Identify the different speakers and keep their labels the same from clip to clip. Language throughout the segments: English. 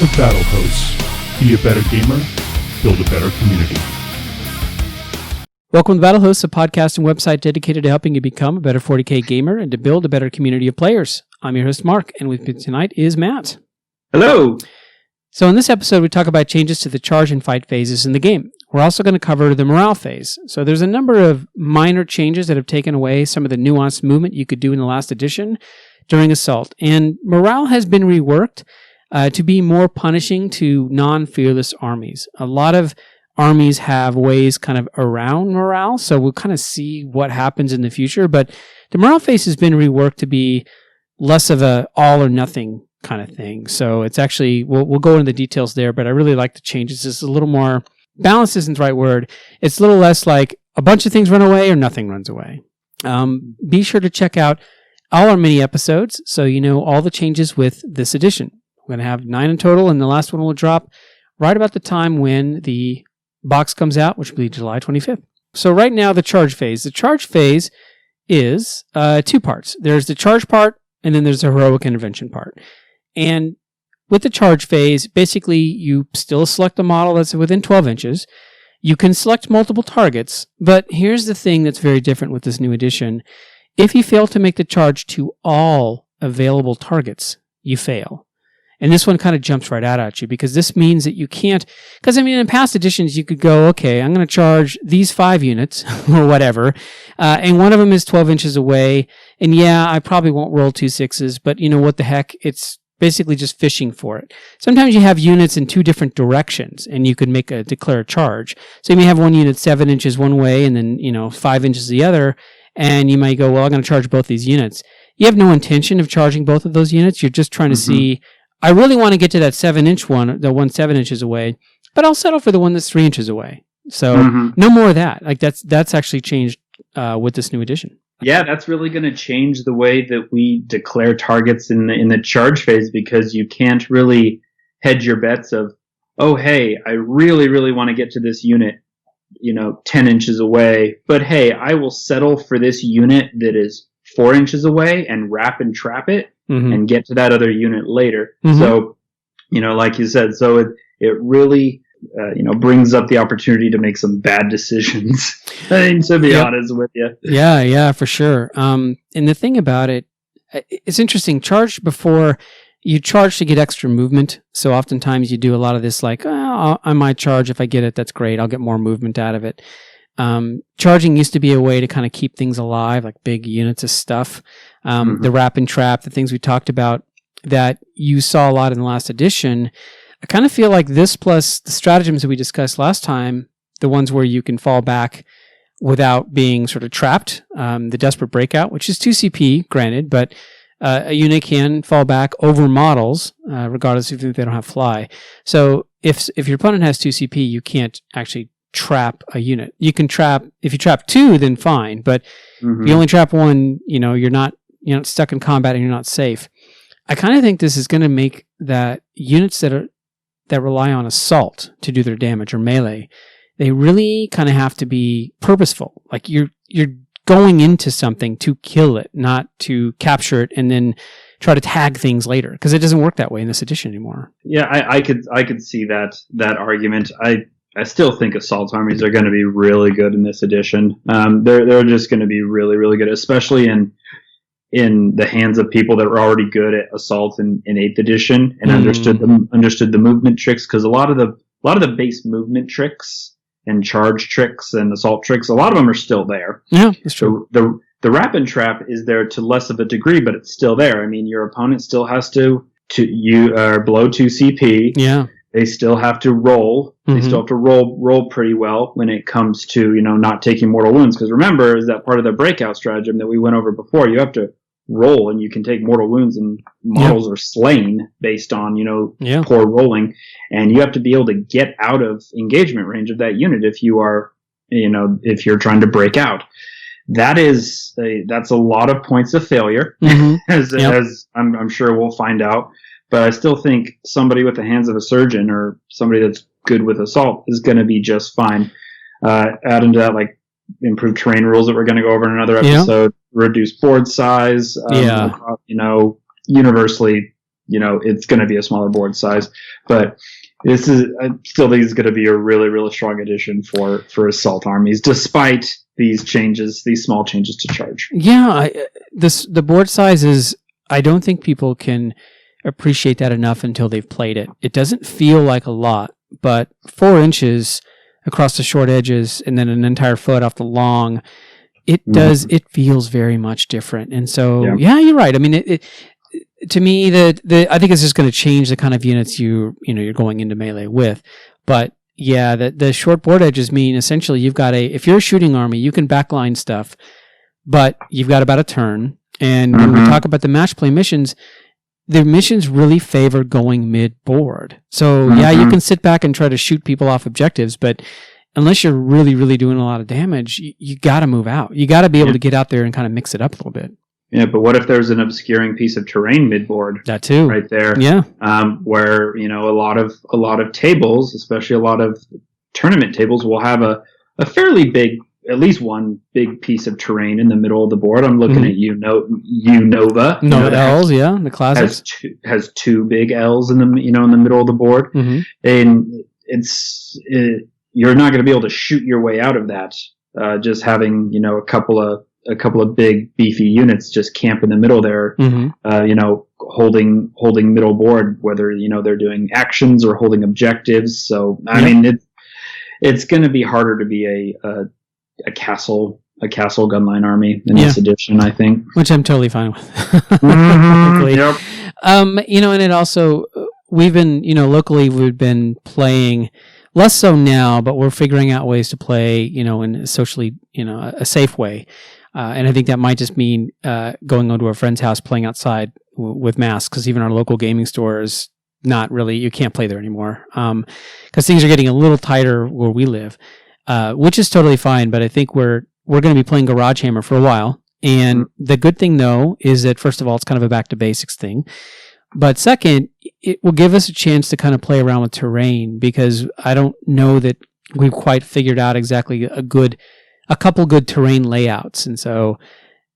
Speaker 1: to Battlehosts. Be a better gamer, build a better community.
Speaker 2: Welcome to Battlehosts, a podcast and website dedicated to helping you become a better 40K gamer and to build a better community of players. I'm your host, Mark, and with me tonight is Matt.
Speaker 3: Hello.
Speaker 2: So in this episode, we talk about changes to the charge and fight phases in the game. We're also going to cover the morale phase. So there's a number of minor changes that have taken away some of the nuanced movement you could do in the last edition during Assault. And morale has been reworked to be more punishing to non-fearless armies. A lot of armies have ways kind of around morale, so we'll kind of see what happens in the future. But the morale phase has been reworked to be less of a all or nothing kind of thing. So it's actually, we'll go into the details there, but I really like the changes. It's a little more, balanced isn't the right word. It's a little less like a bunch of things run away or nothing runs away. Be sure to check out all our mini episodes so you know all the changes with this edition. We're going to have 9 in total, and the last one will drop right about the time when the box comes out, which will be July 25th. So right now, the charge phase. The charge phase is 2 parts. There's the charge part, and then there's the heroic intervention part. And with the charge phase, basically, you still select a model that's within 12 inches. You can select multiple targets, but here's the thing that's very different with this new edition. If you fail to make the charge to all available targets, you fail. And this one kind of jumps right out at you because this means that you can't, because I mean, in past editions, you could go, okay, I'm going to charge these 5 units or whatever, and one of them is 12 inches away. And yeah, I probably won't roll 2 6s, but you know what the heck? It's basically just fishing for it. Sometimes you have units in 2 different directions and you could declare a charge. So you may have one unit 7 inches one way and then, 5 inches the other. And you might go, well, I'm going to charge both these units. You have no intention of charging both of those units. You're just trying to see, I really want to get to that 7-inch one, the one 7 inches away, but I'll settle for the one that's 3 inches away. So no more of that. Like that's actually changed with this new edition.
Speaker 3: Yeah, that's really going to change the way that we declare targets in the charge phase because you can't really hedge your bets of, oh, hey, I really, really want to get to this unit, 10 inches away, but hey, I will settle for this unit that is 4 inches away and wrap and trap it and get to that other unit later. So, like you said, so it really, brings up the opportunity to make some bad decisions. I mean, to be honest with you.
Speaker 2: Yeah, for sure. And the thing about it, it's interesting. Charge before you charge to get extra movement. So oftentimes you do a lot of this like, I might charge if I get it. That's great. I'll get more movement out of it. Charging used to be a way to kind of keep things alive, like big units of stuff. The wrap and trap, the things we talked about that you saw a lot in the last edition. I kind of feel like this plus the stratagems that we discussed last time, the ones where you can fall back without being sort of trapped, the desperate breakout, which is 2 CP, granted, but a unit can fall back over models, regardless if they don't have fly. So if your opponent has 2 CP, you can't actually trap a unit. You can trap, if you trap 2, then fine, but if you only trap 1, you're not stuck in combat and you're not safe. I kind of think this is going to make that units that rely on assault to do their damage or melee, they really kind of have to be purposeful. Like you're going into something to kill it, not to capture it and then try to tag things later, because it doesn't work that way in this edition anymore.
Speaker 3: Yeah, I could see that argument. I still think assault armies are going to be really good in this edition. They're just going to be really, really good, especially in the hands of people that were already good at assault in 8th edition and understood the movement tricks, because a lot of the base movement tricks and charge tricks and assault tricks, a lot of them are still there.
Speaker 2: Yeah, that's true.
Speaker 3: So the wrap and trap is there to less of a degree, but it's still there. I mean, your opponent still has to blow 2 CP.
Speaker 2: Yeah.
Speaker 3: They still have to roll. They still have to roll pretty well when it comes to, not taking mortal wounds. Because remember, is that part of the breakout stratagem that we went over before? You have to roll and you can take mortal wounds, and models are slain based on, poor rolling. And you have to be able to get out of engagement range of that unit if you are, if you're trying to break out. That's a lot of points of failure, as I'm sure we'll find out. But I still think somebody with the hands of a surgeon or somebody that's good with assault is going to be just fine. Add into that, like, improved terrain rules that we're going to go over in another episode, reduced board size, universally it's going to be a smaller board size. But I still think it's going to be a really, really strong addition for assault armies, despite these small changes to charge.
Speaker 2: Yeah, the board sizes, I don't think people can appreciate that enough until they've played it. It doesn't feel like a lot, but 4 inches across the short edges and then an entire foot off the long, it feels very much different. And so, yeah you're right. I mean, to me, I think it's just going to change the kind of units you're going into melee with. But yeah, the short board edges mean essentially you've got if you're a shooting army, you can backline stuff, but you've got about a turn. And when we talk about the match play missions, the missions really favor going mid-board. So yeah, you can sit back and try to shoot people off objectives, but unless you're really, really doing a lot of damage, you got to move out. You got to be able to get out there and kind of mix it up a little bit.
Speaker 3: Yeah, but what if there's an obscuring piece of terrain mid-board?
Speaker 2: That too,
Speaker 3: right there.
Speaker 2: Yeah,
Speaker 3: where a lot of tables, especially a lot of tournament tables, will have a fairly big, at least one big piece of terrain in the middle of the board. I'm looking at Unova.
Speaker 2: No L's, the classics
Speaker 3: has 2 big L's in the in the middle of the board, and you're not going to be able to shoot your way out of that. Just having a couple of big beefy units just camp in the middle there, holding middle board, whether they're doing actions or holding objectives. So I mean, it's going to be harder to be a castle gunline army in this edition, I think,
Speaker 2: which I'm totally fine with.
Speaker 3: Yep.
Speaker 2: And it also, we've been locally we've been playing. Less so now, but we're figuring out ways to play, in a socially, a safe way. And I think that might just mean going onto a friend's house, playing outside with masks, because even our local gaming store is not really, you can't play there anymore. Because things are getting a little tighter where we live, which is totally fine. But I think we're going to be playing Garage Hammer for a while. And the good thing, though, is that, first of all, it's kind of a back to basics thing. But second, it will give us a chance to kind of play around with terrain, because I don't know that we've quite figured out exactly a couple good terrain layouts. And so,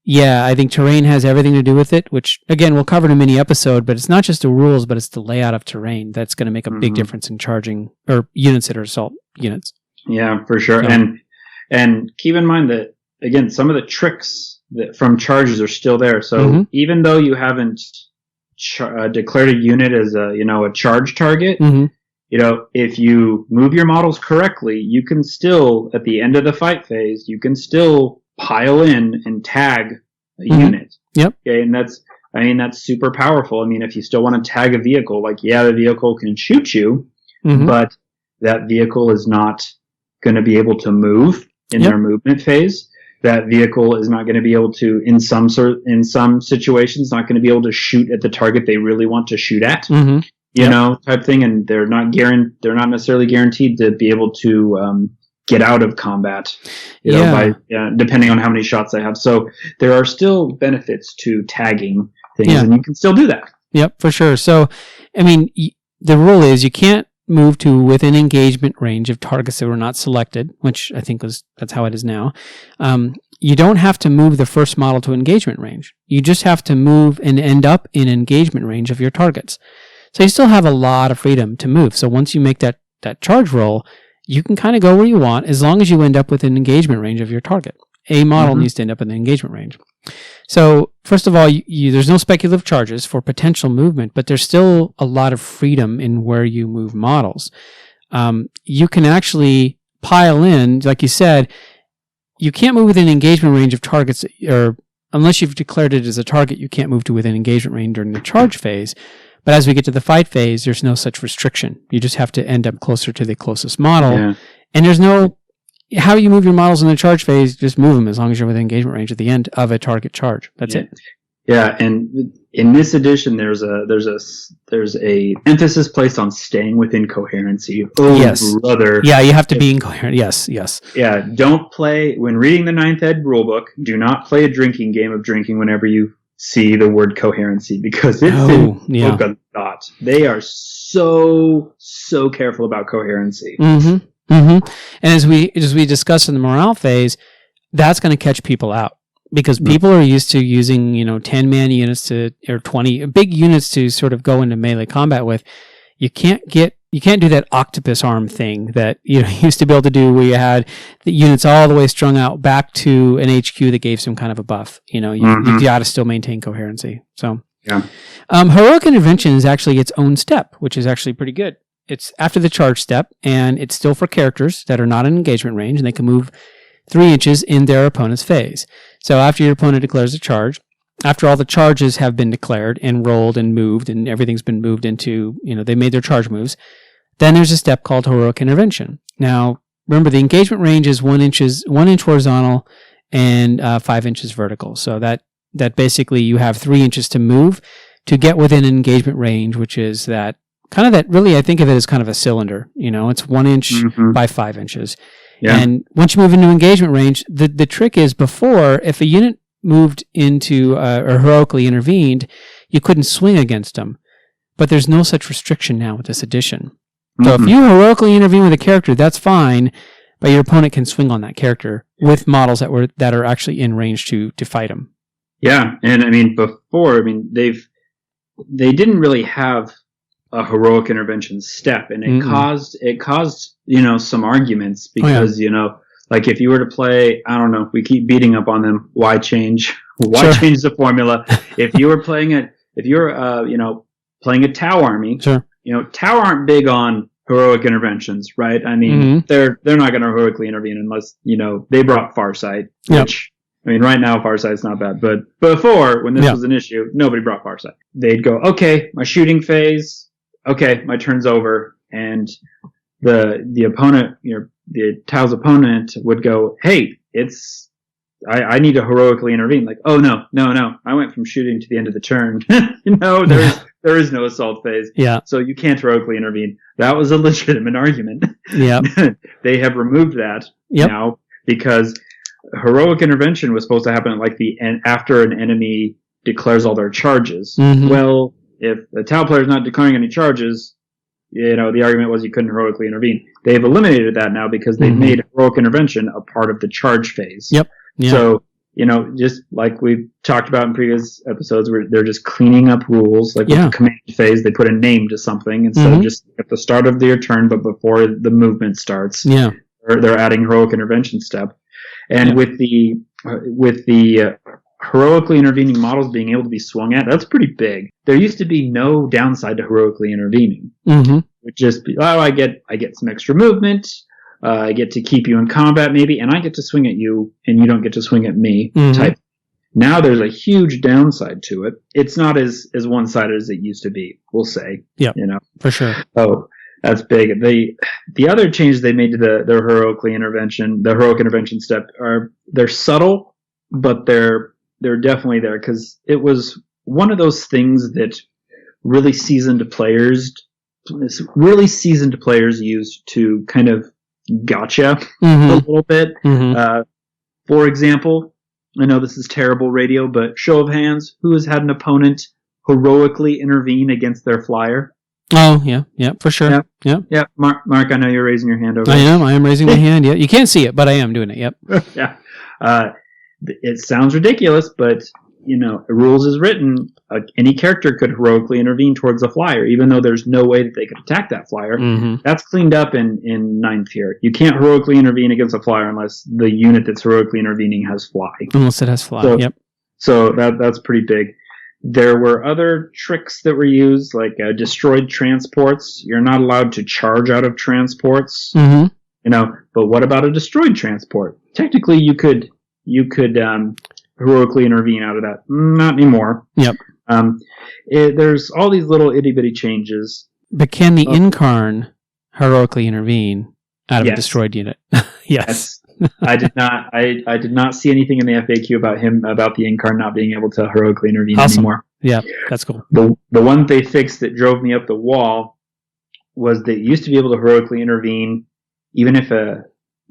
Speaker 2: yeah, I think terrain has everything to do with it, which, again, we'll cover in a mini episode, but it's not just the rules, but it's the layout of terrain that's going to make a big difference in charging or units that are assault units.
Speaker 3: Yeah, for sure. And keep in mind that, again, some of the tricks from charges are still there. So even though you haven't declared a unit as a charge target, if you move your models correctly, you can still, at the end of the fight phase, you can still pile in and tag a unit.
Speaker 2: Yep.
Speaker 3: Okay, and that's super powerful. I mean, if you still want to tag a vehicle, the vehicle can shoot you, but that vehicle is not going to be able to move in their movement phase. That vehicle is not going to be able to, in some situations, not going to be able to shoot at the target they really want to shoot at, type thing. And they're not necessarily guaranteed to be able to get out of combat, by depending on how many shots they have. So there are still benefits to tagging things, and you can still do that.
Speaker 2: Yep, for sure. So, I mean, the rule is you can't move to within engagement range of targets that were not selected, which I think that's how it is now. You don't have to move the first model to engagement range. You just have to move and end up in engagement range of your targets. So you still have a lot of freedom to move. So once you make that charge roll, you can kind of go where you want as long as you end up within engagement range of your target. A model needs to end up in the engagement range. So first of all, there's no speculative charges for potential movement, but there's still a lot of freedom in where you move models. You can actually pile in, like you said, you can't move within engagement range of targets, or unless you've declared it as a target, you can't move to within engagement range during the charge phase. But as we get to the fight phase, there's no such restriction. You just have to end up closer to the closest model. Yeah. And there's no, how you move your models in the charge phase, just move them as long as you're within engagement range at the end of a target charge. That's it.
Speaker 3: Yeah, and in this edition, there's a emphasis placed on staying within coherency. Oh,
Speaker 2: yes,
Speaker 3: brother.
Speaker 2: Yeah, you have to be incoherent. Yes.
Speaker 3: Yeah, don't play when reading the 9th Ed rulebook. Do not play a drinking game of drinking whenever you see the word coherency, because it's in book of thought. They are so careful about coherency.
Speaker 2: And as we discussed in the morale phase, that's going to catch people out. Because people are used to using, 10-man units or 20 big units to sort of go into melee combat with. You can't do that octopus arm thing that you used to be able to do, where you had the units all the way strung out back to an HQ that gave some kind of a buff. You got to still maintain coherency. So,
Speaker 3: yeah.
Speaker 2: Heroic Intervention is actually its own step, which is actually pretty good. It's after the charge step, and it's still for characters that are not in engagement range, and they can move 3 inches in their opponent's phase. So after your opponent declares a charge, after all the charges have been declared and rolled and moved and everything's been moved into, they made their charge moves, then there's a step called Heroic Intervention. Now, remember, the engagement range is 1 inch horizontal and 5 inches vertical. So that basically you have 3 inches to move to get within an engagement range, which is that really, I think of it as kind of a cylinder. It's 1 inch by 5 inches. Yeah. And once you move into engagement range, the trick is, before, if a unit moved into or heroically intervened, you couldn't swing against them. But there's no such restriction now with this addition. So if you heroically intervene with a character, that's fine, but your opponent can swing on that character with models that are actually in range to fight them.
Speaker 3: Yeah, and before, they didn't really have a heroic intervention step, and it caused some arguments, because like if you were to play, I don't know, we keep beating up on them, why change the formula? If you were playing playing a Tau army, sure, Tau aren't big on heroic interventions, right? They're not going to heroically intervene unless they brought Farsight, which right now Farsight's not bad, but before, when this was an issue, nobody brought Farsight. They'd go, okay, my shooting phase, okay, my turn's over, and the opponent, the Tau's opponent would go, hey, I need to heroically intervene. Like, oh no, I went from shooting to the end of the turn. There is no assault phase. Yeah. So you can't heroically intervene. That was a legitimate argument. Yeah. They have removed that now, because heroic intervention was supposed to happen after an enemy declares all their charges. Well, if the Tau player is not declaring any charges, the argument was you couldn't heroically intervene. They've eliminated that now, because they've made heroic intervention a part of the charge phase. Yep. Yeah. So, just like we've talked about in previous episodes, where they're just cleaning up rules. Like with the command phase, they put a name to something instead of just at the start of their turn, but before the movement starts. Yeah. They're adding heroic intervention step. And with the heroically intervening models being able to be swung at, that's pretty big. There used to be no downside to heroically intervening. It would just be, I get some extra movement, I get to keep you in combat maybe, and I get to swing at you, and you don't get to swing at me type. Now there's a huge downside to it. It's not as one-sided as it used to be, we'll say. Yeah,
Speaker 2: for sure.
Speaker 3: Oh, that's big. The other changes they made to the heroic intervention step they're subtle, but they're definitely there, because it was one of those things that really seasoned players used to kind of gotcha a little bit. For example, I know this is terrible radio, but show of hands, who has had an opponent heroically intervene against their flyer?
Speaker 2: Oh, yeah, for sure.
Speaker 3: Yeah. Mark, I know you're raising your hand over
Speaker 2: there. I am raising my hand. Yeah, you can't see it, but I am doing it. Yep.
Speaker 3: Yeah. It sounds ridiculous, but rules is written. Any character could heroically intervene towards the flyer, even though there's no way that they could attack that flyer. That's cleaned up in 9th here. You can't heroically intervene against a flyer unless the unit that's heroically intervening has fly.
Speaker 2: Unless it has fly. Yep.
Speaker 3: So that's pretty big. There were other tricks that were used, like destroyed transports. You're not allowed to charge out of transports. But what about a destroyed transport? Technically, you could heroically intervene out of that. Not anymore. Yep. There's all these little itty bitty changes.
Speaker 2: But can the Incarn heroically intervene out of a destroyed unit? Yes.
Speaker 3: I did not see anything in the FAQ about the Incarn not being able to heroically intervene anymore.
Speaker 2: Yeah, that's cool.
Speaker 3: The one they fixed that drove me up the wall was they used to be able to heroically intervene even if the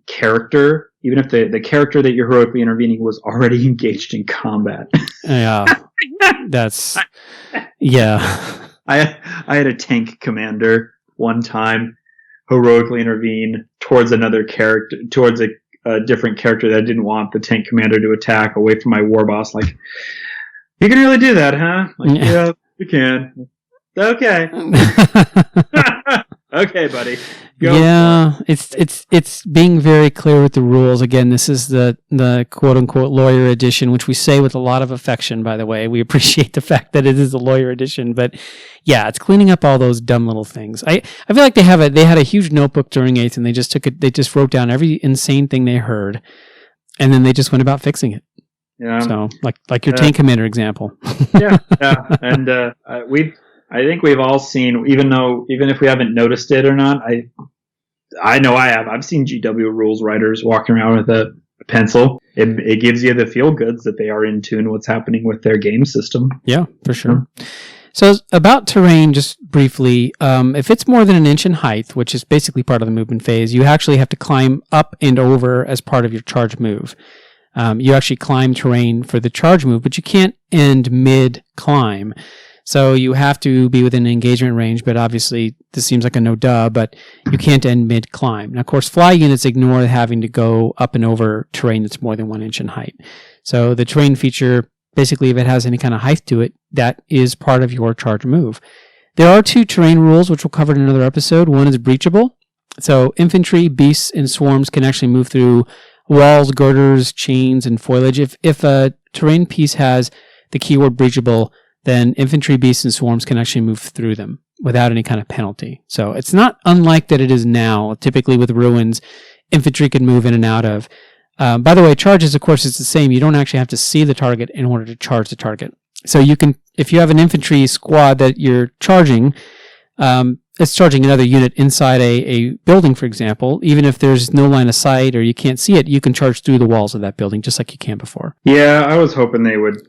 Speaker 3: character that you're heroically intervening was already engaged in combat.
Speaker 2: Yeah.
Speaker 3: I had a tank commander one time heroically intervene towards another character, towards a different character that I didn't want the tank commander to attack away from my war boss. Like, you can really do that, huh? Like, yeah, you can. Okay. Okay, buddy. Go.
Speaker 2: Yeah, it's being very clear with the rules. Again, this is the quote unquote lawyer edition, which we say with a lot of affection, by the way. We appreciate the fact that it is a lawyer edition, but yeah, it's cleaning up all those dumb little things. I feel like they had a huge notebook during 8th, and they just wrote down every insane thing they heard, and then they just went about fixing it.
Speaker 3: Yeah.
Speaker 2: So like your tank commander example.
Speaker 3: Yeah. And I think we've all seen, even if we haven't noticed it or not, I know I have. I've seen GW rules writers walking around with a pencil. It gives you the feel goods that they are in tune what's happening with their game system.
Speaker 2: Yeah, for sure. So about terrain, just briefly, if it's more than an inch in height, which is basically part of the movement phase, you actually have to climb up and over as part of your charge move. You actually climb terrain for the charge move, but you can't end mid-climb. So you have to be within engagement range, but obviously this seems like a no-duh, but you can't end mid-climb. Now, of course, fly units ignore having to go up and over terrain that's more than 1 inch in height. So the terrain feature, basically, if it has any kind of height to it, that is part of your charge move. There are 2 terrain rules, which we'll cover in another episode. One is breachable. So infantry, beasts, and swarms can actually move through walls, girders, chains, and foliage. If a terrain piece has the keyword breachable, then infantry, beasts, and swarms can actually move through them without any kind of penalty. So it's not unlike that it is now. Typically with ruins, infantry can move in and out of. By the way, charges, of course, it's the same. You don't actually have to see the target in order to charge the target. So you can, if you have an infantry squad that you're charging, it's charging another unit inside a building, for example. Even if there's no line of sight or you can't see it, you can charge through the walls of that building just like you can before.
Speaker 3: Yeah, I was hoping they would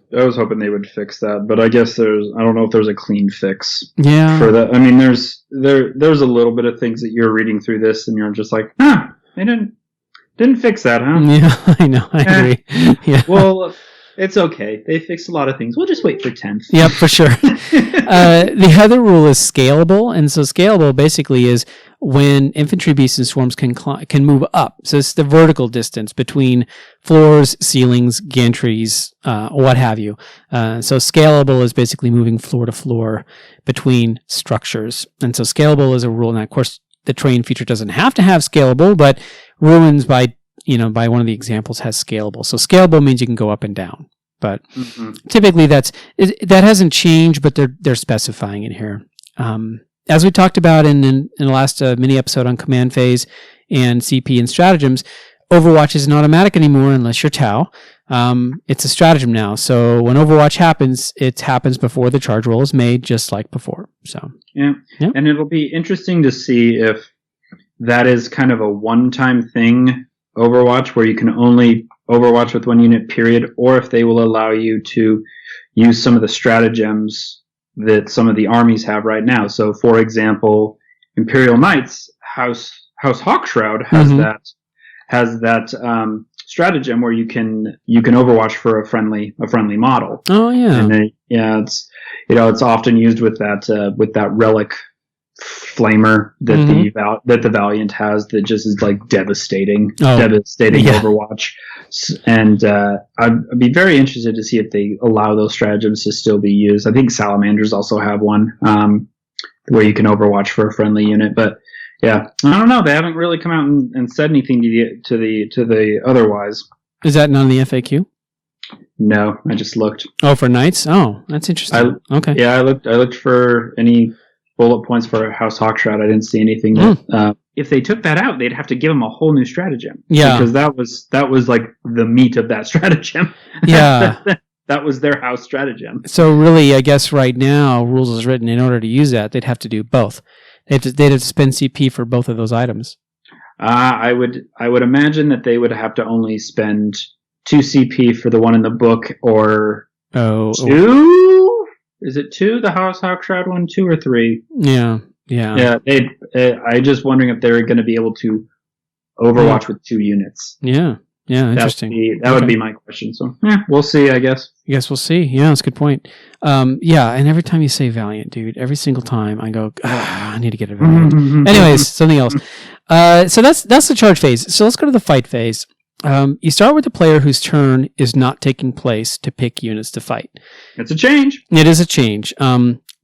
Speaker 3: fix that, but I guess I don't know if there's a clean fix.
Speaker 2: Yeah.
Speaker 3: For that. I mean, there's a little bit of things that you're reading through this and you're just like, they didn't fix that, huh?
Speaker 2: Yeah, I know. I agree. Yeah.
Speaker 3: Well, it's okay. They fixed a lot of things. We'll just wait for 10th.
Speaker 2: Yep, for sure. The other rule is scalable. And so scalable basically is when infantry, beasts, and swarms can move up. So it's the vertical distance between floors, ceilings, gantries, what have you. So scalable is basically moving floor to floor between structures. And so scalable is a rule. Now, of course, the terrain feature doesn't have to have scalable, but ruins by one of the examples has scalable. So scalable means you can go up and down. But typically that hasn't changed, but they're specifying it here. As we talked about in the last mini episode on command phase and CP and stratagems, Overwatch isn't automatic anymore unless you're Tau. It's a stratagem now. So when Overwatch happens, it happens before the charge roll is made, just like before. So
Speaker 3: yeah. And it'll be interesting to see if that is kind of a one-time thing, Overwatch, where you can only Overwatch with 1 unit, period, or if they will allow you to use some of the stratagems that some of the armies have right now. So, for example, Imperial Knights, House Hawkshroud has that stratagem where you can Overwatch for a friendly model.
Speaker 2: Oh yeah,
Speaker 3: and it's often used with that relic flamer that the Valiant has that just is like devastating Overwatch. And I'd be very interested to see if they allow those stratagems to still be used. I think Salamanders also have one where you can Overwatch for a friendly unit, but yeah, I don't know. They haven't really come out and said anything to the otherwise.
Speaker 2: Is that not in the FAQ?
Speaker 3: No, I just looked.
Speaker 2: Oh, for Knights? Oh, that's interesting. Okay.
Speaker 3: Yeah, I looked for any bullet points for House Hawkshroud. I didn't see anything. If they took that out, they'd have to give them a whole new stratagem. Yeah, because that was like the meat of that stratagem.
Speaker 2: Yeah,
Speaker 3: that was their house stratagem.
Speaker 2: So really, I guess right now, rules is written in order to use that, they'd have to do both. They'd have to spend CP for both of those items.
Speaker 3: I would imagine that they would have to only spend 2 CP for the one in the book, or 2. Is it 2? The House Hawkshroud one, 2 or 3? Yeah. I just wondering if they're going to be able to Overwatch with 2 units. Yeah, interesting. That would be my question. So we'll see. I guess
Speaker 2: we'll see. Yeah, that's a good point. And every time you say Valiant, dude, every single time I go, I need to get a Valiant. Anyways, something else. So that's the charge phase. So let's go to the fight phase. You start with the player whose turn is not taking place to pick units to fight.
Speaker 3: It's a change.
Speaker 2: It is a change.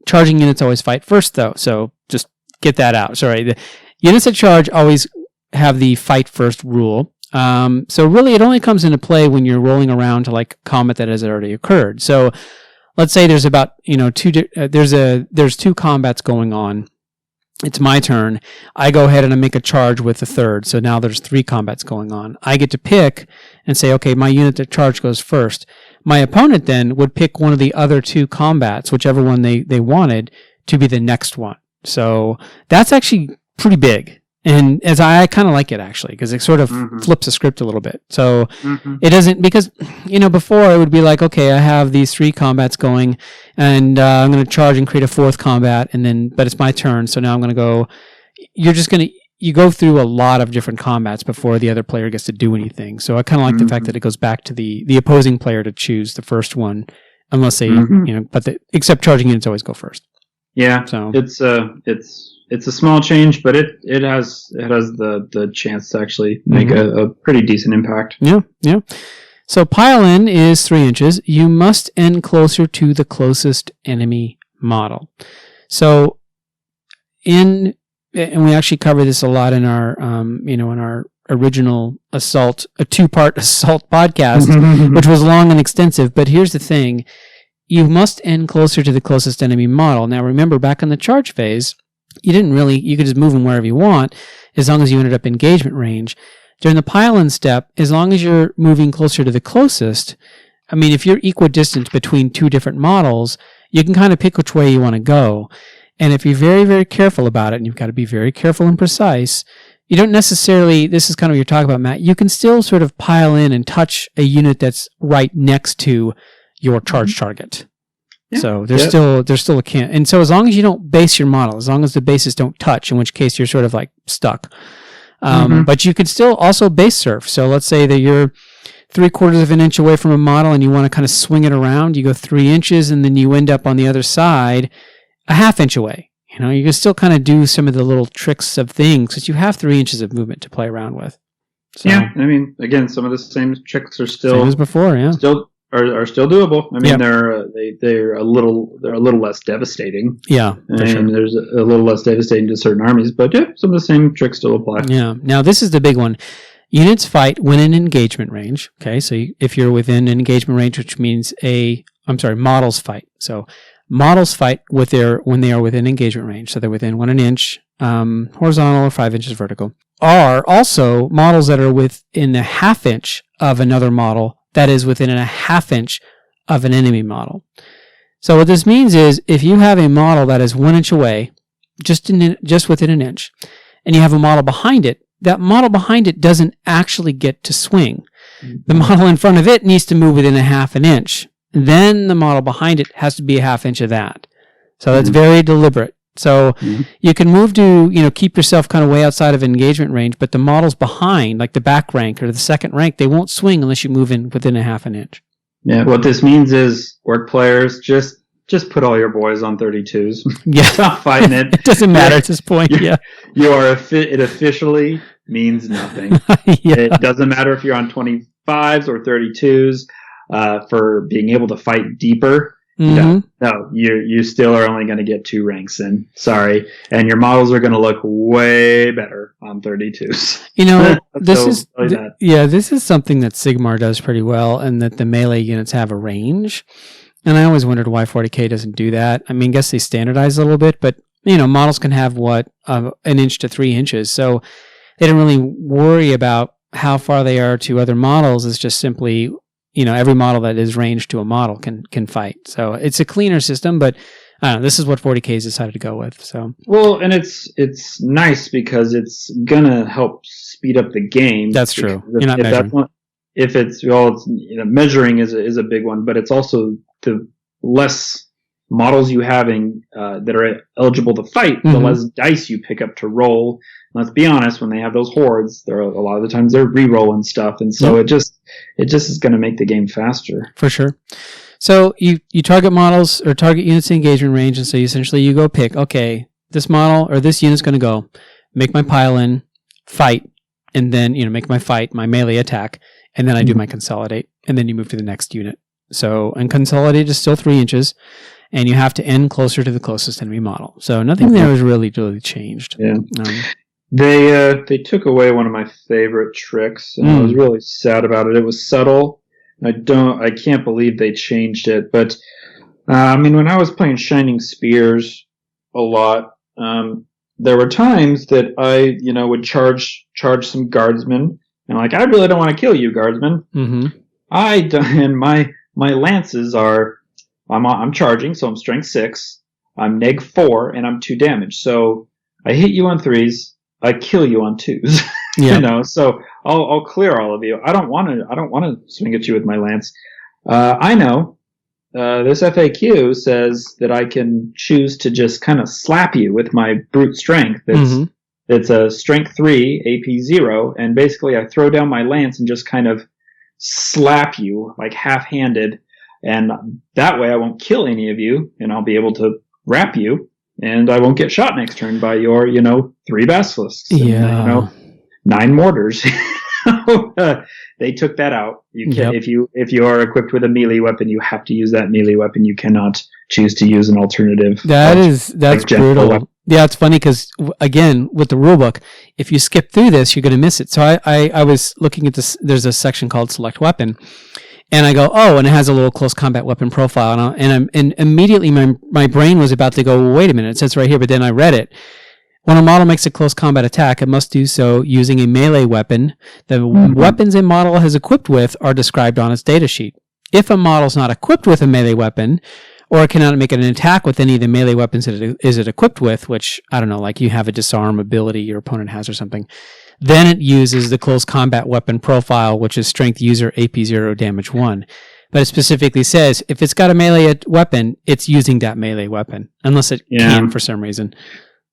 Speaker 2: Charging units always fight first, though, so just get that out. Sorry. The units that charge always have the fight first rule. So really, it only comes into play when you're rolling around to like combat that has already occurred. So let's say there's about there's two combats going on. It's my turn. I go ahead and I make a charge with the third. So now there's 3 combats going on. I get to pick and say, okay, my unit that charge goes first. My opponent then would pick one of the other 2 combats, whichever one they wanted, to be the next one. So that's actually pretty big. And as I kind of like it actually, because it sort of flips the script a little bit. So it doesn't, because, before it would be like, okay, I have these 3 combats going and I'm going to charge and create a 4th combat but it's my turn. So now I'm going to go, you go through a lot of different combats before the other player gets to do anything. So I kind of like the fact that it goes back to the opposing player to choose the first one, unless they, except charging units always go first.
Speaker 3: Yeah. So it's a small change, but it has the chance to actually make a pretty decent impact.
Speaker 2: Yeah. So pile in is 3 inches. You must end closer to the closest enemy model. So and we actually cover this a lot in our in our original a 2-part assault podcast, which was long and extensive. But here's the thing: you must end closer to the closest enemy model. Now, remember, back in the charge phase, you could just move them wherever you want, as long as you ended up engagement range. During the pile-in step, as long as you're moving closer to the closest, if you're equidistant between 2 different models, you can kind of pick which way you want to go. And if you're very, very careful about it, and you've got to be very careful and precise, you don't necessarily, this is kind of what you're talking about, Matt, you can still sort of pile in and touch a unit that's right next to your charge target. Yeah. So there's still a can, and so as long as you don't base your model, as long as the bases don't touch, in which case you're sort of like stuck. But you could still also base surf. So let's say that you're 3/4 of an inch away from a model and you want to kind of swing it around. You go 3 inches and then you end up on the other side a 1/2 inch away. You can still kind of do some of the little tricks of things because you have 3 inches of movement to play around with. So,
Speaker 3: yeah, again, some of the same tricks are still
Speaker 2: same as before. Yeah,
Speaker 3: are still doable. They're a little less devastating.
Speaker 2: Yeah,
Speaker 3: and there's a little less devastating to certain armies, but yeah, some of the same tricks still apply.
Speaker 2: Yeah. Now this is the big one. Units fight when in engagement range. Okay, so if you're within an engagement range, which means models fight. So models fight when they are within engagement range. So they're within 1 inch horizontal or 5 inches vertical. Are also models that are within a 1/2 inch of another model that is within a 1/2 inch of an enemy model. So what this means is if you have a model that is 1 inch away, just within an inch, and you have a model behind it, that model behind it doesn't actually get to swing. The model in front of it needs to move within a 1/2 inch. Then the model behind it has to be a 1/2 inch of that. So that's very deliberate. So you can move to, keep yourself kind of way outside of engagement range, but the models behind, like the back rank or the second rank, they won't swing unless you move in within a 1/2 inch.
Speaker 3: Yeah, what this means is, work players, just put all your boys on 32s.
Speaker 2: Yeah.
Speaker 3: Stop fighting it.
Speaker 2: It doesn't matter at this point. Yeah.
Speaker 3: It officially means nothing. Yeah. It doesn't matter if you're on 25s or 32s for being able to fight deeper. No, you still are only going to get 2 ranks in. Sorry. And your models are going to look way better on 32s.
Speaker 2: This is something that Sigmar does pretty well, and that the melee units have a range. And I always wondered why 40K doesn't do that. I guess they standardize a little bit, but models can have 1 inch to 3 inches. So they don't really worry about how far they are to other models. It's just simply every model that is ranged to a model can fight. So it's a cleaner system, but I don't know, this is what 40K's decided to go with. So
Speaker 3: and it's nice because it's gonna help speed up the game.
Speaker 2: That's true. You're not measuring.
Speaker 3: Measuring is a big one, but it's also the less models you having that are eligible to fight, the less dice you pick up to roll. Let's be honest, when they have those hordes, a lot of the times they're re-rolling stuff, and so it just is going to make the game faster.
Speaker 2: For sure. So you target models or target units in engagement range, and so essentially you go pick, okay, this model or this unit's going to go, make my pile in, fight, and then, make my fight, my melee attack, and then I do my consolidate, and then you move to the next unit. So, and consolidate is still 3 inches, and you have to end closer to the closest enemy model. So nothing there has really changed.
Speaker 3: Yeah. They took away one of my favorite tricks, and I was really sad about it. It was subtle. I can't believe they changed it. But when I was playing Shining Spears a lot, there were times that I, would charge some guardsmen, and I really don't want to kill you, guardsmen.
Speaker 2: Mm-hmm.
Speaker 3: And my lances are, I'm charging, so I'm strength 6, I'm neg 4, and I'm 2 damage. So I hit you on 3s. I kill you on 2s,
Speaker 2: yeah.
Speaker 3: So I'll clear all of you. I don't want to swing at you with my lance. I know, this FAQ says that I can choose to just kind of slap you with my brute strength. It's a strength 3, AP 0. And basically I throw down my lance and just kind of slap you half-handed. And that way I won't kill any of you, and I'll be able to wrap you. And I won't get shot next turn by your, 3 basilisks. And, 9 mortars. They took that out. You can, if you are equipped with a melee weapon, you have to use that melee weapon. You cannot choose to use an alternative.
Speaker 2: That's brutal. Weapon. Yeah, it's funny because again, with the rulebook, if you skip through this, you're going to miss it. So I was looking at this. There's a section called Select Weapon. And I go, and it has a little close combat weapon profile, and immediately my brain was about to go, well, wait a minute, it says right here, but then I read it. When a model makes a close combat attack, it must do so using a melee weapon. The weapons a model is equipped with are described on its datasheet. If a model is not equipped with a melee weapon, or it cannot make an attack with any of the melee weapons that it is equipped with, which, I don't know, like you have a disarm ability your opponent has or something, then it uses the close combat weapon profile, which is strength user AP 0 damage 1. But it specifically says if it's got a melee weapon, it's using that melee weapon, unless it can for some reason.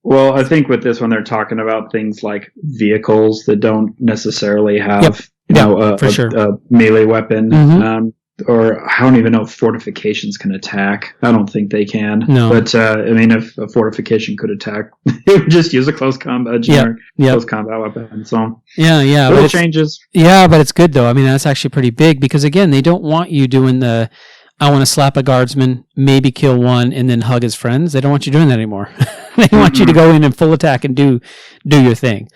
Speaker 3: Well, I think with this one, they're talking about things like vehicles that don't necessarily have a melee weapon. Or I don't even know if fortifications can attack. I don't think they can.
Speaker 2: No.
Speaker 3: But if a fortification could attack, it would just use a close combat close combat weapon. So little changes.
Speaker 2: Yeah, but it's good though. That's actually pretty big because again, they don't want you doing the I want to slap a guardsman, maybe kill one, and then hug his friends. They don't want you doing that anymore. They want you to go in full attack and do your thing.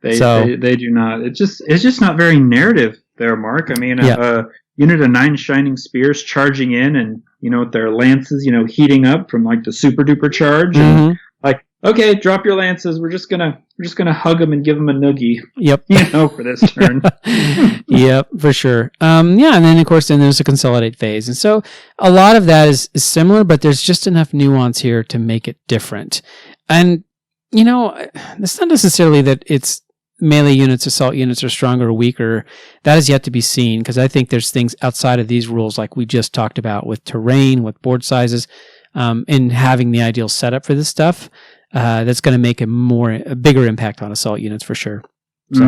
Speaker 3: They do not. It's just not very narrative there, Mark. Unit of 9 Shining Spears charging in and, with their lances, heating up from the super duper charge. And okay, drop your lances. We're just gonna hug them and give them a noogie.
Speaker 2: Yep.
Speaker 3: For this turn.
Speaker 2: Yep, for sure. And then of course, there's a consolidate phase. And so a lot of that is similar, but there's just enough nuance here to make it different. And, it's not necessarily that it's melee units, assault units are stronger or weaker. That is yet to be seen because I think there's things outside of these rules like we just talked about with terrain, with board sizes, and having the ideal setup for this stuff that's going to make a bigger impact on assault units for sure. So,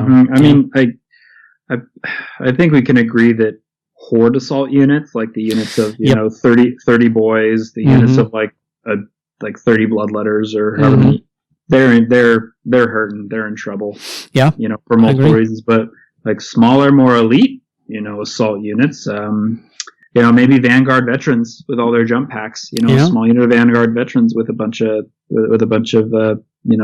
Speaker 3: I think we can agree that horde assault units, like the units of 30 boys, the units of 30 bloodletters or however many, they're hurting. They're in trouble.
Speaker 2: Yeah.
Speaker 3: For multiple reasons. But smaller, more elite, assault units. Maybe Vanguard veterans with all their jump packs. A small unit of Vanguard veterans with a bunch of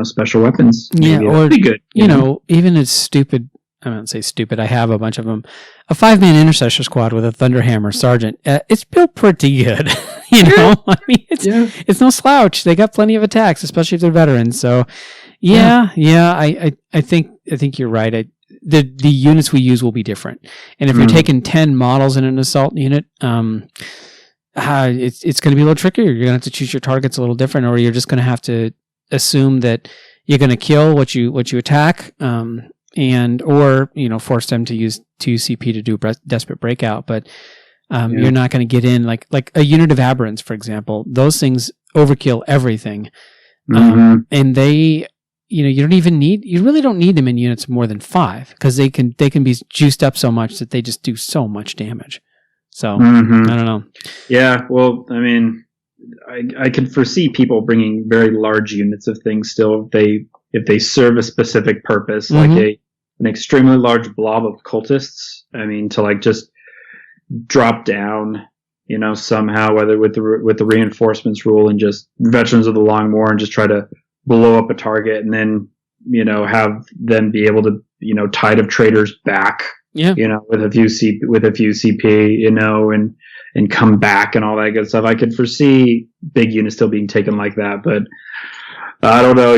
Speaker 3: special weapons.
Speaker 2: Maybe
Speaker 3: or be good.
Speaker 2: Even as stupid. I won't say stupid. I have a bunch of them. A 5-man intercessor squad with a Thunderhammer sergeant. It's built pretty good. It's no slouch. They got plenty of attacks, especially if they're veterans. So, I think you're right. The units we use will be different. And if you're taking 10 models in an assault unit, it's going to be a little trickier. You're going to have to choose your targets a little different, or you're just going to have to assume that you're going to kill what you attack. Or force them to use 2 CP to do desperate breakout, but you're not going to get in like a unit of aberrants, for example. Those things overkill everything, and they, you really don't need them in units more than 5 because they can be juiced up so much that they just do so much damage. So I don't know.
Speaker 3: Yeah, well, I can foresee people bringing very large units of things still if they serve a specific purpose, like an extremely large blob of cultists. I mean, to like just drop down, somehow, whether with the reinforcements rule and just veterans of the Long War and just try to blow up a target and then, have them be able to, tide of traitors back, with a few CP, and come back and all that good stuff. I could foresee big units still being taken like that, but I don't know.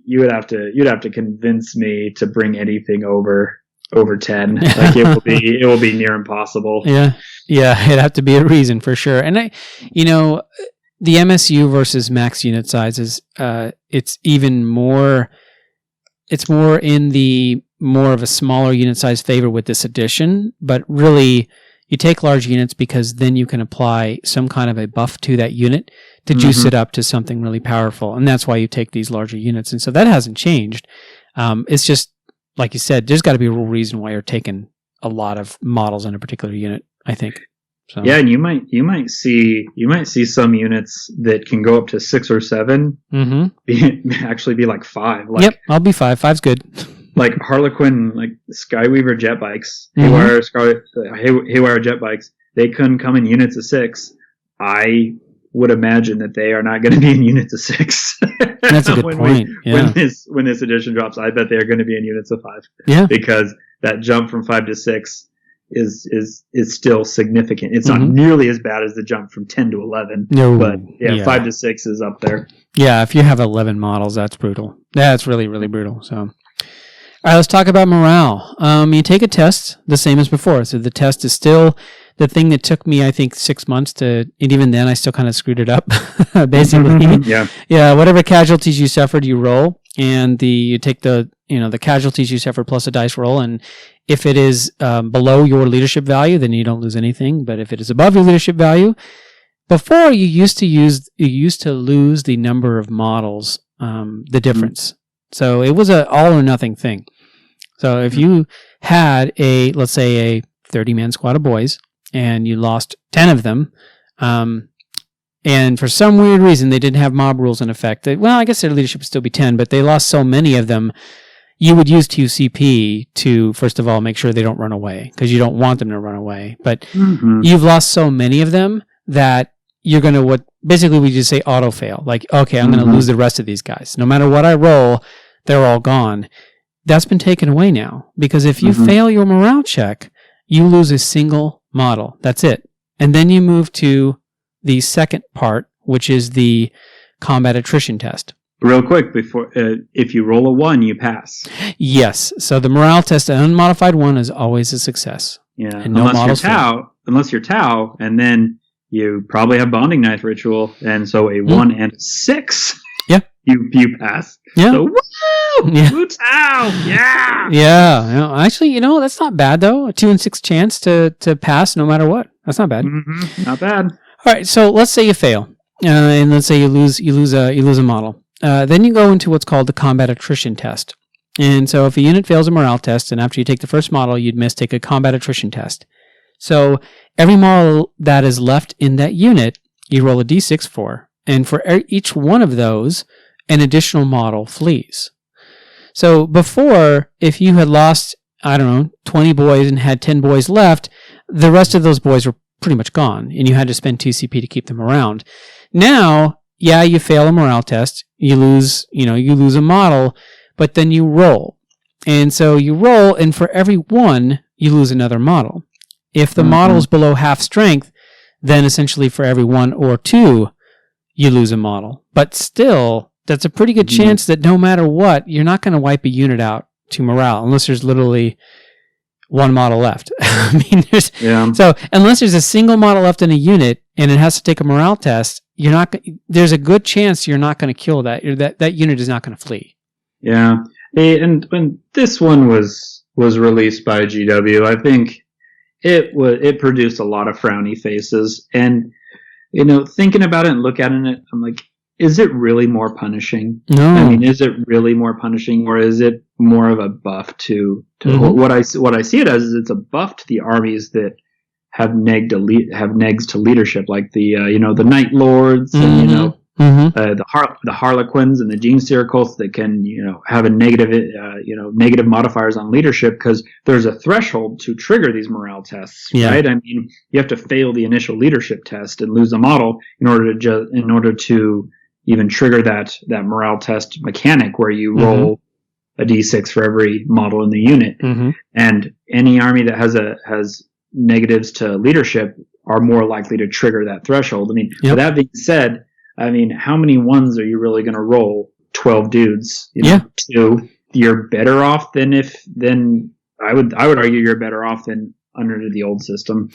Speaker 3: You'd have to convince me to bring anything over 10. Like it will be near impossible.
Speaker 2: Yeah, it'd have to be a reason for sure. And the MSU versus max unit sizes, it's even more. It's more in the more of a smaller unit size favor with this edition, but really you take large units because then you can apply some kind of a buff to that unit to juice it up to something really powerful. And that's why you take these larger units. And so that hasn't changed. It's just, like you said, there's got to be a real reason why you're taking a lot of models in a particular unit, I think. So. Yeah,
Speaker 3: and you might see some units that can go up to 6 or 7 actually be like 5. Like,
Speaker 2: yep, I'll be 5. 5's good.
Speaker 3: Like Harlequin, like Skyweaver jet bikes, Haywire jet bikes, they couldn't come in units of 6. I would imagine that they are not going to be in units of 6.
Speaker 2: That's a good point.
Speaker 3: When this edition drops, I bet they are going to be in units of 5.
Speaker 2: Yeah,
Speaker 3: because that jump from 5 to 6 is still significant. It's not nearly as bad as the jump from 10 to 11.
Speaker 2: No,
Speaker 3: but 5 to 6 is up there.
Speaker 2: Yeah, if you have 11 models, that's brutal. That's really, really brutal. So, all right, let's talk about morale. You take a test, the same as before. So the test is still the thing that took me, I think, 6 months to, and even then I still kind of screwed it up, basically. Yeah, whatever casualties you suffered, you roll, and you take the casualties you suffered plus a dice roll, and if it is below your leadership value, then you don't lose anything. But if it is above your leadership value, before you used to lose the number of models, the difference. So it was a all or nothing thing. So if you had let's say a 30-man squad of boys and you lost 10 of them, and for some weird reason they didn't have mob rules in effect, I guess their leadership would still be 10, but they lost so many of them, you would use 2CP to, first of all, make sure they don't run away, because you don't want them to run away. But you've lost so many of them that you're going to, basically we just say auto fail. Like, okay, I'm going to lose the rest of these guys. No matter what I roll, they're all gone. That's been taken away now, because if you fail your morale check, you lose a single model. That's it. And then you move to the second part, which is the combat attrition test.
Speaker 3: Real quick, before if you roll a 1, you pass.
Speaker 2: Yes. So the morale test, an unmodified 1, is always a success.
Speaker 3: Yeah. And unless you're Tau, and then you probably have Bonding Knife Ritual, and so a 1 and a 6.
Speaker 2: Yeah.
Speaker 3: You pass.
Speaker 2: Yeah.
Speaker 3: So, woo!
Speaker 2: Yeah.
Speaker 3: Woo Tau! Yeah.
Speaker 2: Yeah. Actually, that's not bad though. A 2 in 6 chance to pass no matter what. That's not bad.
Speaker 3: Not bad.
Speaker 2: All right. So let's say you fail, and let's say you lose a model. Then you go into what's called the combat attrition test. And so if a unit fails a morale test, and after you take the first model you'd miss, take a combat attrition test. So every model that is left in that unit, you roll a d6 for. And for each one of those, an additional model flees. So before, if you had lost, 20 boys and had 10 boys left, the rest of those boys were pretty much gone, and you had to spend 2 CP to keep them around. Now, you fail a morale test, you lose a model, but then you roll. And so you roll, and for every 1, you lose another model. If the model is below half strength, then essentially for every 1 or 2, you lose a model. But still, that's a pretty good chance that no matter what, you're not going to wipe a unit out to morale, unless there's literally 1 model left. So unless there's a single model left in a unit, and it has to take a morale test, there's a good chance you're not going to kill that. That unit is not going to flee.
Speaker 3: Yeah. And when this one was released by GW, I think it produced a lot of frowny faces. And, thinking about it and looking at it, I'm like, is it really more punishing?
Speaker 2: No.
Speaker 3: I mean, is it really more punishing, or is it more of a buff to what I see it as is it's a buff to the armies that have negs to leadership, like the the Night Lords and the Harlequins and the Gene Steer cults that can, have a negative modifiers on leadership, because there's a threshold to trigger these morale tests, right? I mean, you have to fail the initial leadership test and lose a model in order to even trigger that morale test mechanic where you roll a d6 for every model in the unit. And any army that has negatives to leadership are more likely to trigger that threshold. I mean, with that being said, I mean, how many ones are you really going to roll? 12 dudes. 2. You're better off than I would argue you're better off than under the old system.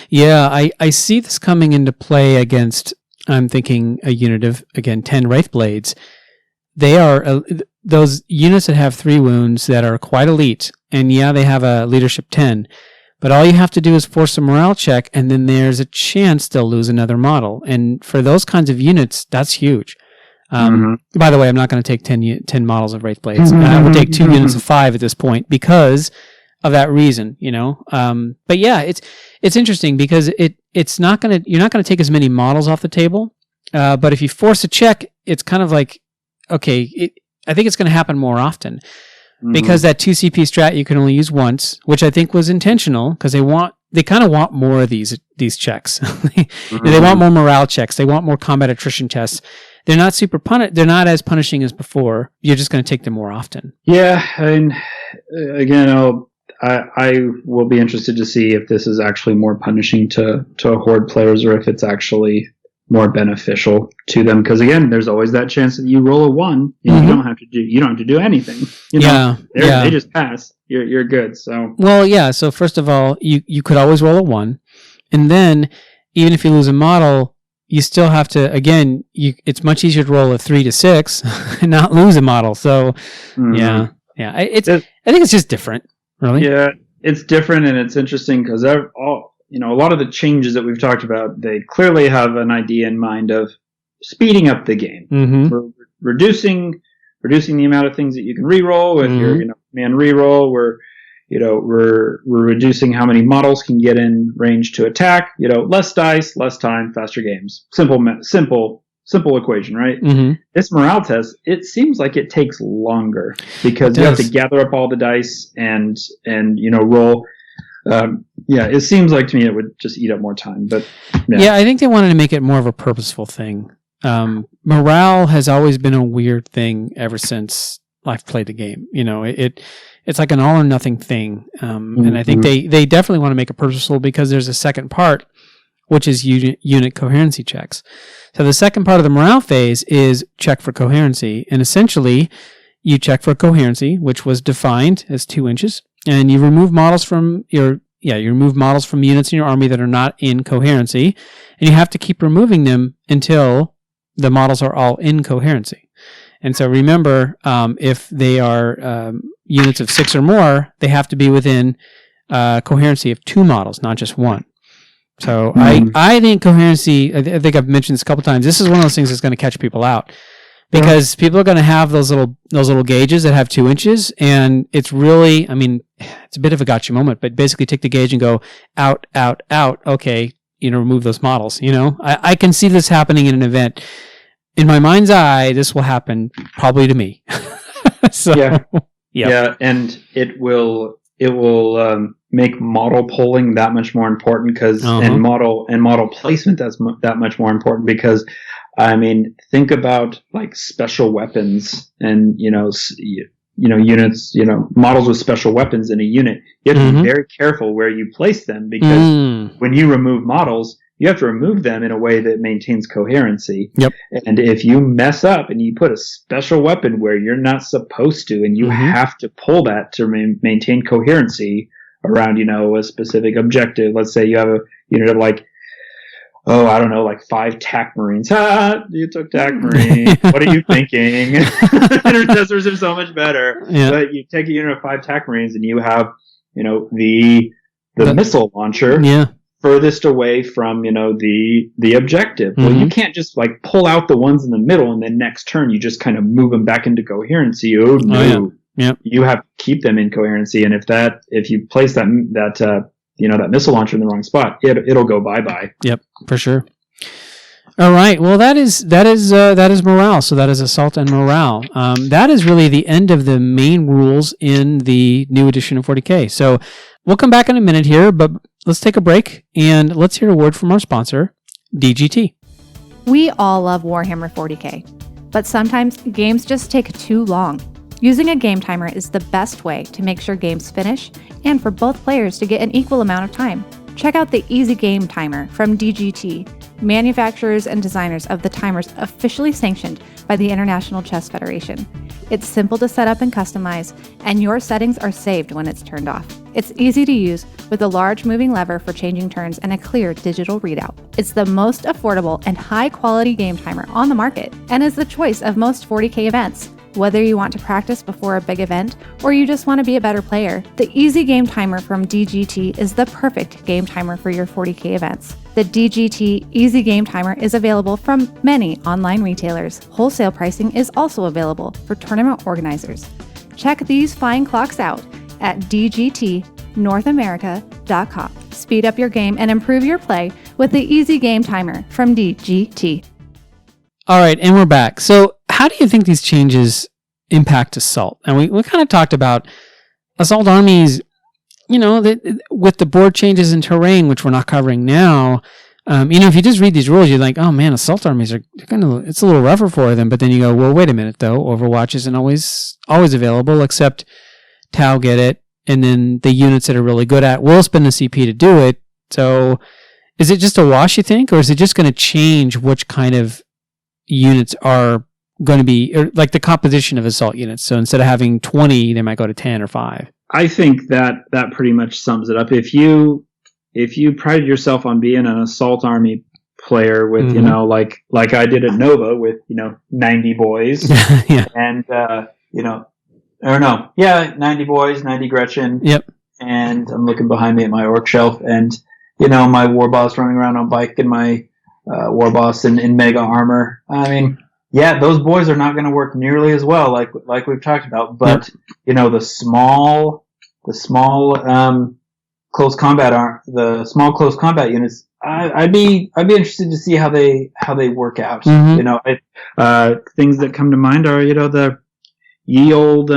Speaker 2: Yeah, I see this coming into play against, I'm thinking a unit of, again, 10 Wraith Blades. They are those units that have 3 wounds that are quite elite, and they have a leadership 10. But all you have to do is force a morale check, and then there's a chance they'll lose another model. And for those kinds of units, that's huge. By the way, I'm not going to take 10 models of Wraith Blades. I would take 2 units of 5 at this point because of that reason, But yeah, it's interesting because you're not going to take as many models off the table. But if you force a check, it's kind of like, okay, I think it's going to happen more often. Because that 2 CP strat you can only use once, which I think was intentional, because they kind of want more of these checks. They want more morale checks. They want more combat attrition tests. They're not they're not as punishing as before. You're just going to take them more often.
Speaker 3: Yeah, and again, I will be interested to see if this is actually more punishing to Horde players, or if it's actually more beneficial to them, because again, there's always that chance that you roll a 1 and you don't have to do anything. They just pass. You're good. So
Speaker 2: So first of all, you could always roll a 1, and then even if you lose a model, you still have to, again, it's much easier to roll a 3 to 6 and not lose a model. So I think it's just different, really.
Speaker 3: Yeah, it's different, and it's interesting because a lot of the changes that we've talked about, they clearly have an idea in mind of speeding up the game. We're reducing the amount of things that you can reroll with your command reroll. We're reducing how many models can get in range to attack. Less dice, less time, faster games. Simple equation, right? This morale test, it seems like it takes longer because you have to gather up all the dice and roll. It seems like to me it would just eat up more time. But
Speaker 2: I think they wanted to make it more of a purposeful thing. Morale has always been a weird thing ever since I've played the game. It's like an all or nothing thing. And I think they definitely want to make it purposeful because there's a second part, which is unit coherency checks. So the second part of the morale phase is check for coherency. And essentially, you check for coherency, which was defined as 2 inches. And you remove models from units in your army that are not in coherency, and you have to keep removing them until the models are all in coherency. And so remember, if they are units of 6 or more, they have to be within coherency of 2 models, not just 1. So I think coherency, I think I've mentioned this a couple times, this is one of those things that's going to catch people out. Because people are going to have those little gauges that have 2 inches, and it's really, it's a bit of a gotcha moment, but basically take the gauge and go out, out, out. Okay, remove those models. I can see this happening in an event. In my mind's eye, this will happen probably to me.
Speaker 3: And it will make model polling that much more important because and model placement that much more important because. Think about like special weapons and, units, models with special weapons in a unit. You have to be very careful where you place them because when you remove models, you have to remove them in a way that maintains coherency.
Speaker 2: Yep.
Speaker 3: And if you mess up and you put a special weapon where you're not supposed to, and you have to pull that to maintain coherency around, a specific objective. Let's say you have a unit of like 5 TAC Marines. You took TAC Marines. What are you thinking? Intercessors are so much better. Yeah. But you take a unit of 5 TAC Marines and you have, the missile launcher furthest away from, the objective. Well, you can't just like pull out the ones in the middle and then next turn you just kind of move them back into coherency. Oh no.
Speaker 2: Oh, yeah.
Speaker 3: You have to keep them in coherency. And if you place that missile launcher in the wrong spot, it'll go bye-bye.
Speaker 2: Yep, for sure. All right. Well, that is morale. So that is assault and morale. That is really the end of the main rules in the new edition of 40K. So we'll come back in a minute here, but let's take a break and let's hear a word from our sponsor, DGT.
Speaker 4: We all love Warhammer 40K, but sometimes games just take too long. Using a game timer is the best way to make sure games finish and for both players to get an equal amount of time. Check out the Easy Game Timer from DGT, manufacturers and designers of the timers officially sanctioned by the International Chess Federation. It's simple to set up and customize, and your settings are saved when it's turned off. It's easy to use with a large moving lever for changing turns and a clear digital readout. It's the most affordable and high-quality game timer on the market and is the choice of most 40K events. Whether you want to practice before a big event or you just want to be a better player, the Easy Game Timer from DGT is the perfect game timer for your 40K events. The DGT Easy Game Timer is available from many online retailers. Wholesale pricing is also available for tournament organizers. Check these fine clocks out at dgtnorthamerica.com. Speed up your game and improve your play with the Easy Game Timer from DGT.
Speaker 2: All right, and we're back. So how do you think these changes impact Assault? And we kind of talked about Assault armies, with the board changes in terrain, which we're not covering now. If you just read these rules, you're like, oh man, Assault armies it's a little rougher for them. But then you go, well, wait a minute though. Overwatch isn't always available, except Tau get it. And then the units that are really good at will spend the CP to do it. So is it just a wash, you think? Or is it just going to change which kind of units are going to be, or like the composition of assault units? So instead of having 20, they might go to 10 or 5.
Speaker 3: I think that pretty much sums it up. If you prided yourself on being an assault army player with, like I did at Nova with, 90 boys
Speaker 2: yeah.
Speaker 3: and, 90 boys, 90 Gretchen.
Speaker 2: Yep.
Speaker 3: And I'm looking behind me at my orc shelf and, my war boss running around on bike and my war boss in mega armor. I mean, yeah, those boys are not going to work nearly as well, like we've talked about. But the small close combat units. I'd be interested to see how they work out.
Speaker 2: Mm-hmm.
Speaker 3: Things that come to mind are the ye old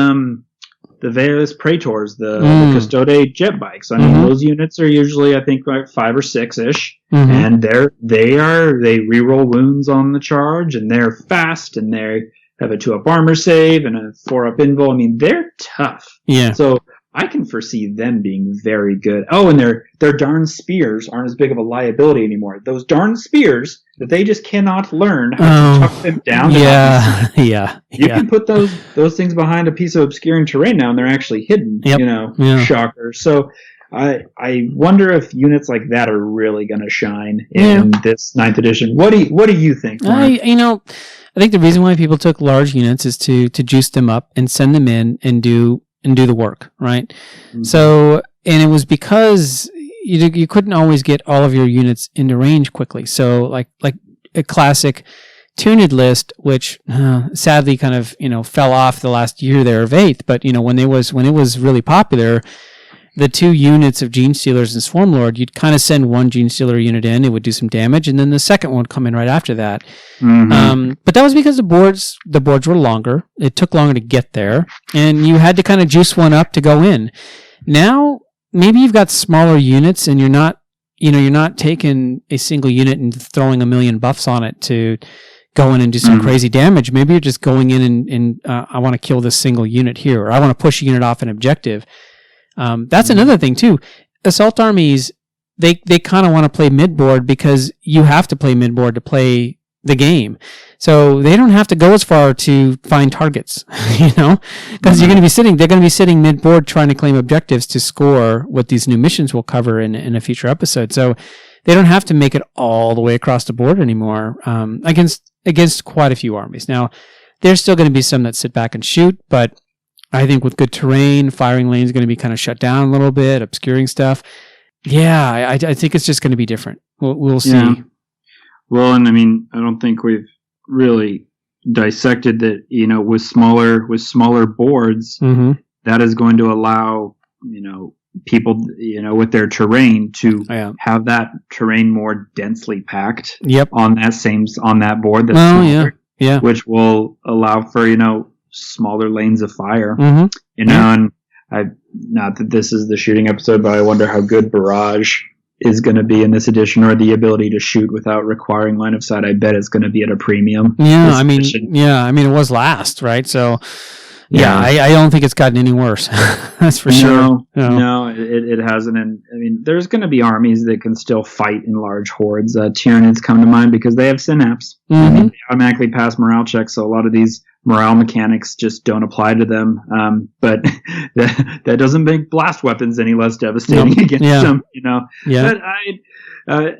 Speaker 3: the Veilus Praetors, the Custode jet bikes. I mean, those units are usually, I think, like 5 or 6-ish, and they reroll wounds on the charge, and they're fast, and they have a 2-up armor save and a 4-up invul. I mean, they're tough.
Speaker 2: Yeah.
Speaker 3: So I can foresee them being very good. Oh, and their darn spears aren't as big of a liability anymore. Those darn spears that they just cannot learn how to tuck them down.
Speaker 2: Yeah.
Speaker 3: You can put those things behind a piece of obscuring terrain now, and they're actually hidden.
Speaker 2: Yep.
Speaker 3: Shocker. So I wonder if units like that are really going to shine in this 9th edition. What do you think, Mark?
Speaker 2: I think the reason why people took large units is to juice them up and send them in and do the work, right? Mm-hmm. So, and it was because you couldn't always get all of your units into range quickly. So, like a classic Tuned list, which sadly kind of fell off the last year there of 8th. But when it was really popular, the 2 units of Gene Stealers and Swarm Lord, you'd kind of send one Gene Stealer unit in, it would do some damage, and then the second one would come in right after that. Mm-hmm. But that was because the boards were longer. It took longer to get there, and you had to kind of juice one up to go in. Now, maybe you've got smaller units, and you're not taking a single unit and throwing a million buffs on it to go in and do some crazy damage. Maybe you're just going in and I want to kill this single unit here, or I want to push a unit off an objective. That's another thing too. Assault armies, they kind of want to play midboard because you have to play midboard to play the game. So they don't have to go as far to find targets, because they're going to be sitting midboard trying to claim objectives to score what these new missions will cover in a future episode. So they don't have to make it all the way across the board anymore, against quite a few armies. Now, there's still going to be some that sit back and shoot, but I think with good terrain, firing lane is going to be kind of shut down a little bit, obscuring stuff. Yeah, I think it's just going to be different. We'll see.
Speaker 3: Yeah. Well, and I mean, I don't think we've really dissected that. With smaller boards, that is going to allow people, with their terrain to
Speaker 2: Yeah.
Speaker 3: have that terrain more densely packed
Speaker 2: Yep.
Speaker 3: on that board that's
Speaker 2: Oh,
Speaker 3: smaller,
Speaker 2: yeah.
Speaker 3: which will allow for, smaller lanes of fire.
Speaker 2: Mm-hmm.
Speaker 3: And not that this is the shooting episode, but I wonder how good barrage is going to be in this edition, or the ability to shoot without requiring line of sight. I bet it's going to be at a premium.
Speaker 2: Yeah,
Speaker 3: this
Speaker 2: I mean,
Speaker 3: edition.
Speaker 2: it was last, right? So,
Speaker 3: Yeah.
Speaker 2: I don't think it's gotten any worse. That's for sure.
Speaker 3: No, it hasn't. And I mean, there's going to be armies that can still fight in large hordes. Tyranids come to mind because they have synapse.
Speaker 2: Mhm.
Speaker 3: I mean, they automatically pass morale checks, so a lot of these morale mechanics just don't apply to them. But that doesn't make blast weapons any less devastating against them.
Speaker 2: Yeah.
Speaker 3: But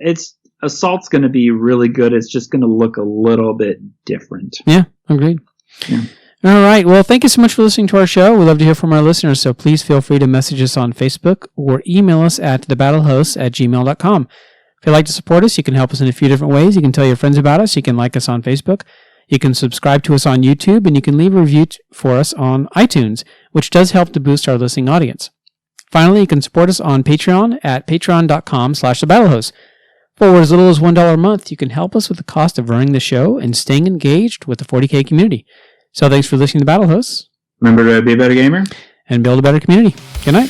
Speaker 3: assault's going to be really good. It's just going to look a little bit different.
Speaker 2: Yeah, agreed.
Speaker 3: Yeah.
Speaker 2: All right. Well, thank you so much for listening to our show. We love to hear from our listeners, so please feel free to message us on Facebook or email us at thebattlehosts@gmail.com. If you'd like to support us, you can help us in a few different ways. You can tell your friends about us. You can like us on Facebook. You can subscribe to us on YouTube, and you can leave a review for us on iTunes, which does help to boost our listening audience. Finally, you can support us on Patreon at patreon.com/thebattlehosts. For as little as $1 a month, you can help us with the cost of running the show and staying engaged with the 40K community. So thanks for listening to Battle Hosts.
Speaker 3: Remember to be a better gamer
Speaker 2: and build a better community. Good night.